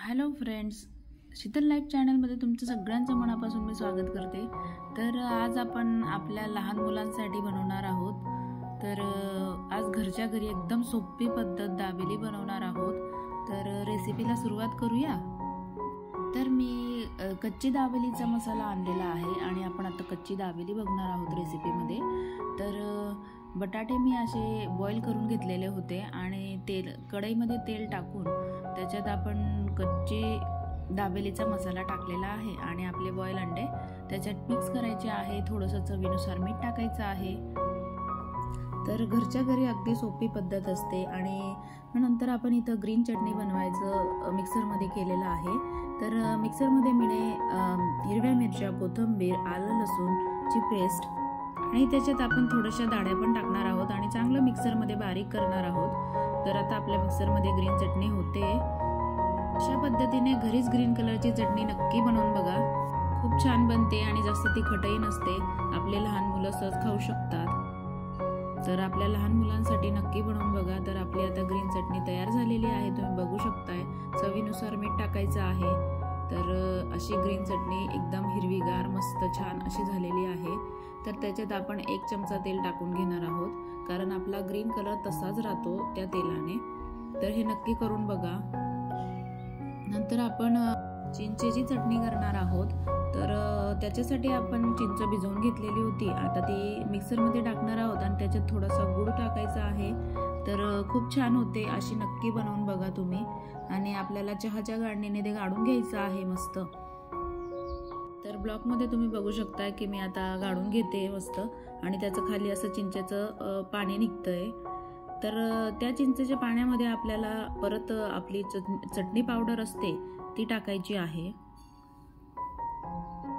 Hello friends, Sheetal life चॅनलमध्ये तुमचं सगळ्यांचं मनापासून मी स्वागत करते। तर आज आपण आपल्या लहान मुलांसाठी बनवणार आहोत। तर आज घरच्या घरी एकदम सोपी पद्धत दाबेली बनवणार आहोत। तर रेसिपीला सुरुवात करूया। तर मी कच्ची दाबेलीचा मसाला आणलेला आहे आणि आपण आता कच्ची दाबेली बघणार आहोत रेसिपीमध्ये। तर बटाटे मी असे बॉईल करून घेतलेले होते आणि कढईमध्ये तेल टाकून त्याच्यात आपण कच्ची दाबेलीचा मसाला टाकलेला आहे आणि आपले बॉईल अंडे त्याच्यात मिक्स करायचे आहे। थोडंसं चवीनुसार मीठ टाकायचं आहे। तर घरच्या घरी अगदी सोपी पद्धत असते। आणि नंतर आपण इथं ग्रीन चटणी बनवायचं मिक्सरमध्ये केलेलं आहे। तर मिक्सरमध्ये मी हिरव्या मिरच्या, कोथिंबीर, आलं लसूणची पेस्ट आणि त्याच्यात आपण थोड्याशा डाळ्या पण टाकणार आहोत आणि चांगलं मिक्सरमध्ये बारीक करणार आहोत। तर आता आपल्या मिक्सरमध्ये ग्रीन चटणी होते। अशा पद्धतीने घरीच ग्रीन कलरची चटणी नक्की बनवून बघा, खूप छान बनते आणि जास्त तिखटही नसते। आपले लहान मुलं सहज खाऊ शकतात। तर आपल्या लहान मुलांसाठी नक्की बनवून बघा। तर आपली आता ग्रीन चटणी तयार झालेली आहे, तुम्ही बघू शकताय। चवीनुसार मीठ टाकायचं आहे। तर अशी ग्रीन चटणी एकदम हिरवीगार मस्त छान अशी झालेली आहे। तर त्याच्यात आपण 1 चमचा तेल टाकून घेणार आहोत, कारण आपला ग्रीन कलर तसाच राहतो त्या तेलाने। तर हे नक्की करून बघा। नंतर आपण चिंचेची चटणी करणार आहोत। तर त्याच्यासाठी आपण चिंच भिजवून घेतलेली होती, आता ती मिक्सरमध्ये टाकणार आहोत आणि त्याच्यात थोडासा गूळ टाकायचा आहे। तर खूप छान होते, अशी नक्की बनवून बघा तुम्ही। आणि आपल्याला चहाच्या गाळणीने ते गाळून घ्यायचं आहे मस्त। तर ब्लॉकमध्ये तुम्ही बघू शकता की मी आता गाळून घेते मस्त आणि त्याचं खाली असं चिंचेचं पाणी निघतंय। तर त्या चिंचेच्या पाण्यामध्ये आपल्याला परत आपली चटणी पावडर असते ती टाकायची आहे।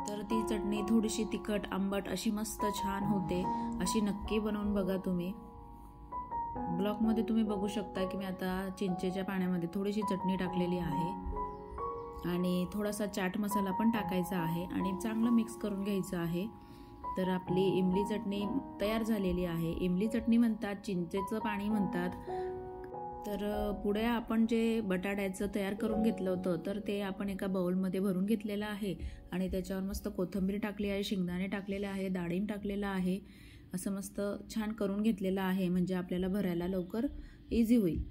तर ती चटणी थोडीशी तिखट आंबट अशी मस्त छान होते, अशी नक्की बनवून बघा तुम्ही। ब्लॉकमध्ये तुम्ही बघू शकता की मी आता चिंचेच्या पाण्यामध्ये थोडीशी चटणी टाकलेली आहे आणि थोडासा चाट मसाला पण टाकायचा आहे आणि चांगलं मिक्स करून घ्यायचं आहे। तर आपली इमली चटणी तयार झालेली आहे। इमली चटणी म्हणतात, चिंचेचं पाणी म्हणतात। तर पुढे आपण जे बटाट्याचं तयार करून घेतलं होतं तर ते आपण एका बाउलमध्ये भरून घेतलेलं आहे आणि त्याच्यावर मस्त कोथिंबीर टाकली आहे, शेंगदाणे टाकलेले आहे, डाळिंब टाकलेलं आहे, असं मस्त छान करून घेतलेलं आहे, म्हणजे आपल्याला भरायला लवकर इझी होईल।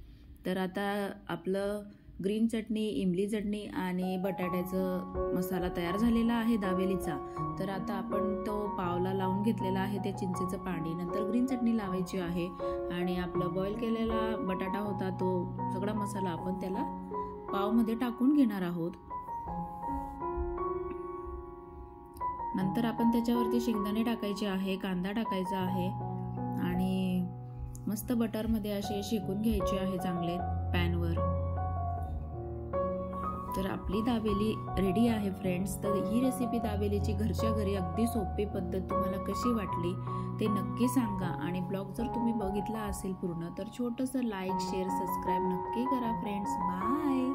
तर आता आपलं ग्रीन चटणी, इमली चटणी आणि बटाट्याचं मसाला तयार झालेला आहे दाबेलीचा। तर आता आपण तो पावला लावून घेतलेला आहे ते चिंचेचं पाणी, नंतर ग्रीन चटणी लावायची आहे आणि आपला बॉईल केलेला बटाटा होता तो सगळा मसाला आपण त्याला पावमध्ये टाकून घेणार आहोत। नंतर आपण त्याच्यावरती शेंगदाणे टाकायचे आहे, कांदा टाकायचा आहे आणि मस्त बटरमध्ये असे शेकून घ्यायचे आहे चांगले पॅनवर। तर आपली दाबेली रेडी आहे फ्रेंड्स। तर ही रेसिपी दाबेलीची घरच्या घरी अगदी सोपी पद्धत तुम्हाला कशी वाटली ते नक्की सांगा आणि ब्लॉग जर तुम्ही बघितला असेल पूर्ण तर छोटंसं लाईक, शेअर, सबस्क्राईब नक्की करा फ्रेंड्स। बाय।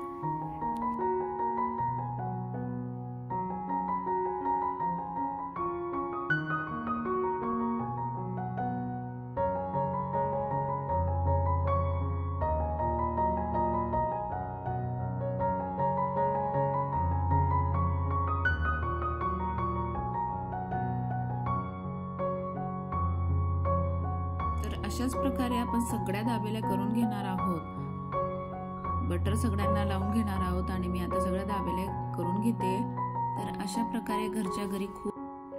अशाच प्रकारे आपण सगळ्या दाबेल्या करून घेणार आहोत। बटर सगळ्यांना लावून घेणार आहोत आणि मी आता सगळ्या दाबेल्या करून घेते। तर अशा प्रकारे घरच्या घरी खूप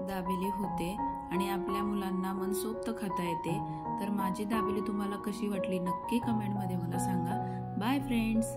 दाबेली होते आणि आपल्या मुलांना मनसोक्त खाता येते। तर माझी दाबेली तुम्हाला कशी वाटली नक्की कमेंटमध्ये मला सांगा। Bye friends.